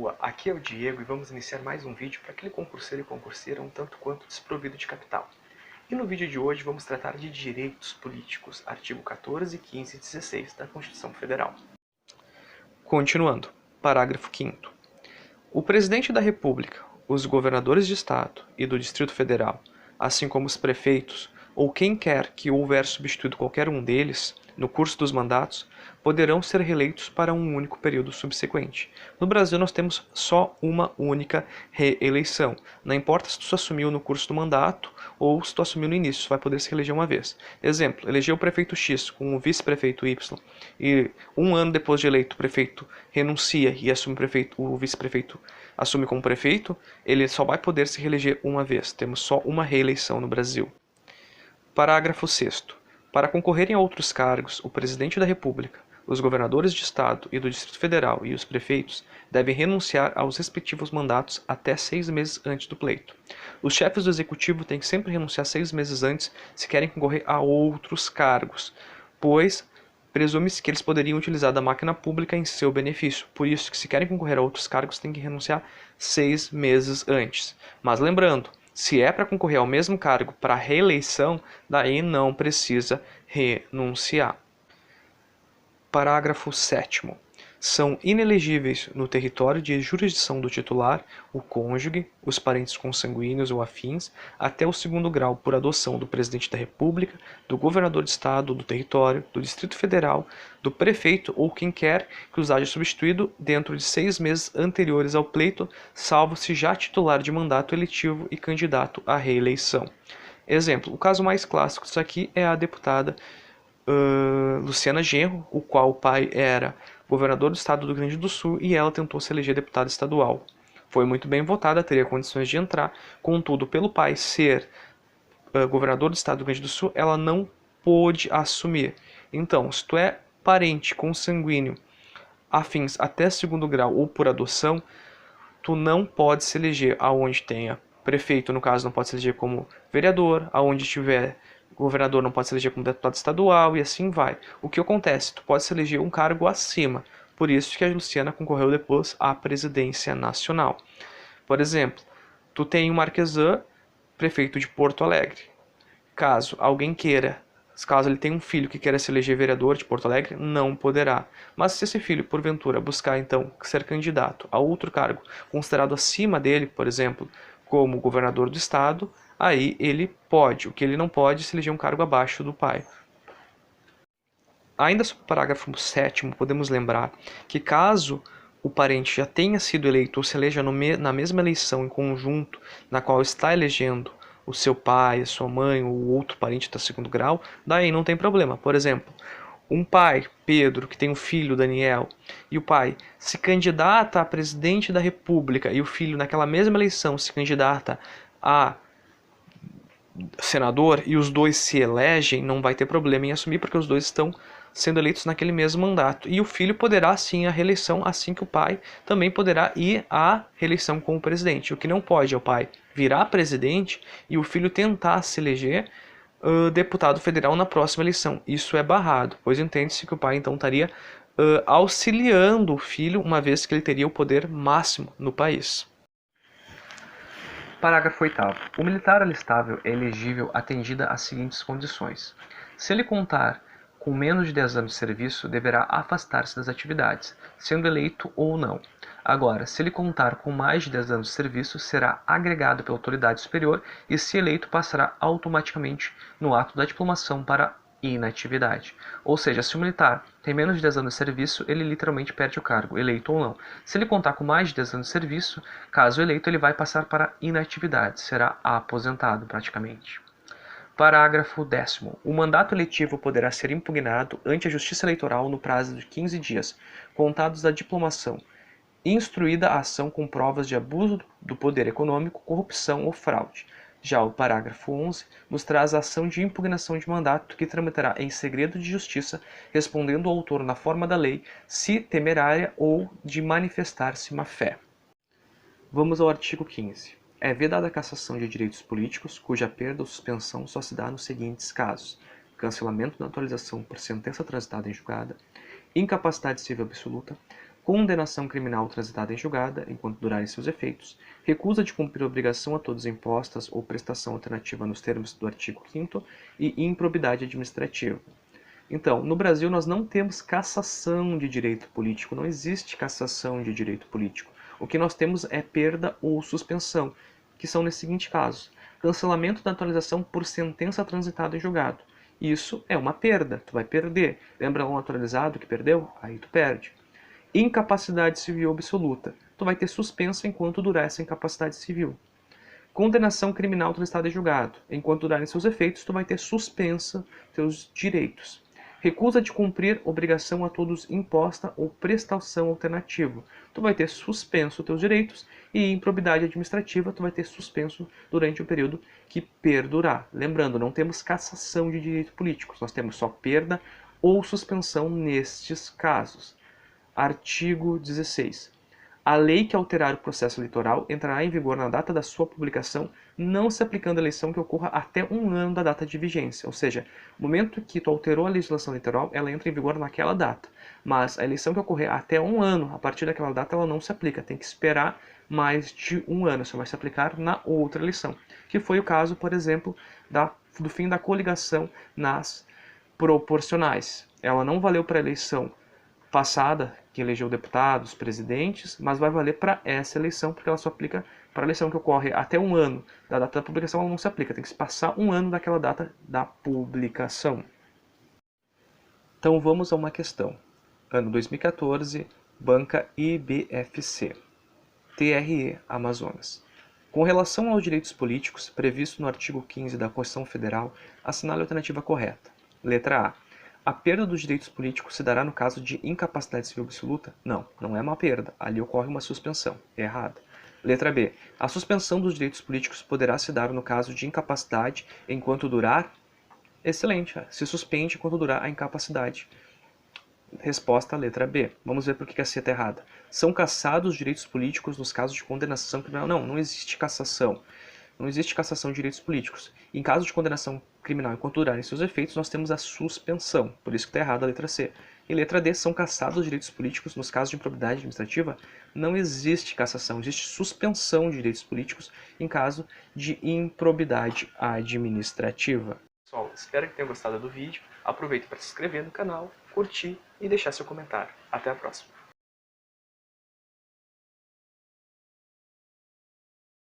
Boa, aqui é o Diego e vamos iniciar mais um vídeo para aquele concurseiro e concurseira um tanto quanto desprovido de capital. E no vídeo de hoje vamos tratar de direitos políticos, artigo 14, 15 e 16 da Constituição Federal. Continuando, parágrafo 5º. O Presidente da República, os governadores de Estado e do Distrito Federal, assim como os prefeitos ou quem quer que houver substituído qualquer um deles, no curso dos mandatos, poderão ser reeleitos para um único período subsequente. No Brasil nós temos só uma única reeleição. Não importa se tu assumiu no curso do mandato ou se tu assumiu no início, tu vai poder se reeleger uma vez. Exemplo, elegeu o prefeito X com o vice-prefeito Y e um ano depois de eleito o prefeito renuncia e assume o vice-prefeito assume como prefeito, ele só vai poder se reeleger uma vez. Temos só uma reeleição no Brasil. Parágrafo 6º. Para concorrerem a outros cargos, o Presidente da República, os governadores de Estado e do Distrito Federal e os prefeitos devem renunciar aos respectivos mandatos até 6 meses antes do pleito. Os chefes do Executivo têm que sempre renunciar 6 meses antes se querem concorrer a outros cargos, pois presume-se que eles poderiam utilizar da máquina pública em seu benefício. Por isso que se querem concorrer a outros cargos, têm que renunciar 6 meses antes. Mas lembrando, se é para concorrer ao mesmo cargo para reeleição, daí não precisa renunciar. Parágrafo 7º. São inelegíveis no território de jurisdição do titular o cônjuge, os parentes consanguíneos ou afins, até o 2º grau por adoção do Presidente da República, do governador de Estado do território, do Distrito Federal, do prefeito ou quem quer que os haja substituído dentro de 6 meses anteriores ao pleito, salvo se já titular de mandato eletivo e candidato à reeleição. Exemplo, o caso mais clássico disso aqui é a deputada Luciana Genro, o qual o pai era governador do estado do Rio Grande do Sul e ela tentou se eleger deputada estadual. Foi muito bem votada, teria condições de entrar, contudo, pelo pai ser governador do estado do Rio Grande do Sul, ela não pôde assumir. Então, se tu é parente consanguíneo afins até 2º grau ou por adoção, tu não pode se eleger aonde tenha prefeito, no caso, não pode se eleger como vereador, aonde tiver governador não pode se eleger como deputado estadual e assim vai. O que acontece? Tu pode se eleger um cargo acima. Por isso que a Luciana concorreu depois à presidência nacional. Por exemplo, tu tem um Marquesan, prefeito de Porto Alegre. Caso ele tenha um filho que queira se eleger vereador de Porto Alegre, não poderá. Mas se esse filho, porventura, buscar então ser candidato a outro cargo considerado acima dele, por exemplo, como governador do estado, aí ele pode. O que ele não pode é se eleger um cargo abaixo do pai. Ainda sobre o parágrafo 7º, podemos lembrar que caso o parente já tenha sido eleito ou se eleja na mesma eleição em conjunto na qual está elegendo o seu pai, a sua mãe ou outro parente do 2º grau, daí não tem problema. Por exemplo, um pai, Pedro, que tem um filho, Daniel, e o pai se candidata a presidente da República e o filho naquela mesma eleição se candidata a senador e os dois se elegem, não vai ter problema em assumir porque os dois estão sendo eleitos naquele mesmo mandato. E o filho poderá sim a reeleição, assim que o pai também poderá ir à reeleição como presidente. O que não pode é o pai virar presidente e o filho tentar se eleger deputado federal na próxima eleição. Isso é barrado, pois entende-se que o pai então estaria auxiliando o filho, uma vez que ele teria o poder máximo no país. Parágrafo 8º. O militar alistável é elegível atendida às seguintes condições. Se ele contar com menos de 10 anos de serviço, deverá afastar-se das atividades, sendo eleito ou não. Agora, se ele contar com mais de 10 anos de serviço, será agregado pela autoridade superior e, se eleito, passará automaticamente no ato da diplomação para inatividade. Ou seja, se o militar tem menos de 10 anos de serviço, ele literalmente perde o cargo, eleito ou não. Se ele contar com mais de 10 anos de serviço, caso eleito, ele vai passar para inatividade, será aposentado praticamente. Parágrafo 10º. O mandato eletivo poderá ser impugnado ante a Justiça Eleitoral no prazo de 15 dias, contados da diplomação, instruída a ação com provas de abuso do poder econômico, corrupção ou fraude. Já o parágrafo 11 nos traz a ação de impugnação de mandato que tramitará em segredo de justiça, respondendo ao autor na forma da lei, se temerária ou de manifestar-se má-fé. Vamos ao artigo 15. É vedada a cassação de direitos políticos, cuja perda ou suspensão só se dá nos seguintes casos: cancelamento da naturalização por sentença transitada em julgada, incapacidade civil absoluta, condenação criminal transitada em julgada, enquanto durarem seus efeitos, recusa de cumprir obrigação a todos impostas ou prestação alternativa nos termos do artigo 5º e improbidade administrativa. Então, no Brasil nós não temos cassação de direito político, não existe cassação de direito político. O que nós temos é perda ou suspensão, que são nesse seguinte caso: cancelamento da atualização por sentença transitada em julgado. Isso é uma perda, tu vai perder. Lembra um atualizado que perdeu? Aí tu perde. Incapacidade civil absoluta. Tu vai ter suspensa enquanto durar essa incapacidade civil. Condenação criminal transitada em julgado. Enquanto durarem seus efeitos, tu vai ter suspensa teus direitos. Recusa de cumprir obrigação a todos imposta ou prestação alternativa. Tu vai ter suspenso teus direitos e improbidade administrativa, tu vai ter suspenso durante o período que perdurar. Lembrando, não temos cassação de direitos políticos, nós temos só perda ou suspensão nestes casos. Artigo 16. A lei que alterar o processo eleitoral entrará em vigor na data da sua publicação, não se aplicando a eleição que ocorra até um ano da data de vigência. Ou seja, no momento que tu alterou a legislação eleitoral, ela entra em vigor naquela data. Mas a eleição que ocorrer até um ano, a partir daquela data, ela não se aplica. Tem que esperar mais de um ano. Só vai se aplicar na outra eleição. Que foi o caso, por exemplo, do fim da coligação nas proporcionais. Ela não valeu para a eleição passada, que elegeu deputados, presidentes, mas vai valer para essa eleição, porque ela só aplica para a eleição que ocorre até um ano da data da publicação, ela não se aplica, tem que se passar um ano daquela data da publicação. Então vamos a uma questão. Ano 2014, banca IBFC, TRE Amazonas. Com relação aos direitos políticos, previsto no artigo 15 da Constituição Federal, assinale a alternativa correta. Letra A. A perda dos direitos políticos se dará no caso de incapacidade civil absoluta? Não, não é uma perda. Ali ocorre uma suspensão. Errado. Letra B. A suspensão dos direitos políticos poderá se dar no caso de incapacidade enquanto durar? Excelente. Se suspende enquanto durar a incapacidade. Resposta letra B. Vamos ver por que a C está errada. São cassados os direitos políticos nos casos de condenação criminal? Não, não existe cassação. Não existe cassação de direitos políticos. Em caso de condenação criminal enquanto durarem seus efeitos, nós temos a suspensão. Por isso que está errada a letra C. E letra D, são cassados os direitos políticos nos casos de improbidade administrativa? Não existe cassação, existe suspensão de direitos políticos em caso de improbidade administrativa. Pessoal, espero que tenham gostado do vídeo. Aproveite para se inscrever no canal, curtir e deixar seu comentário. Até a próxima.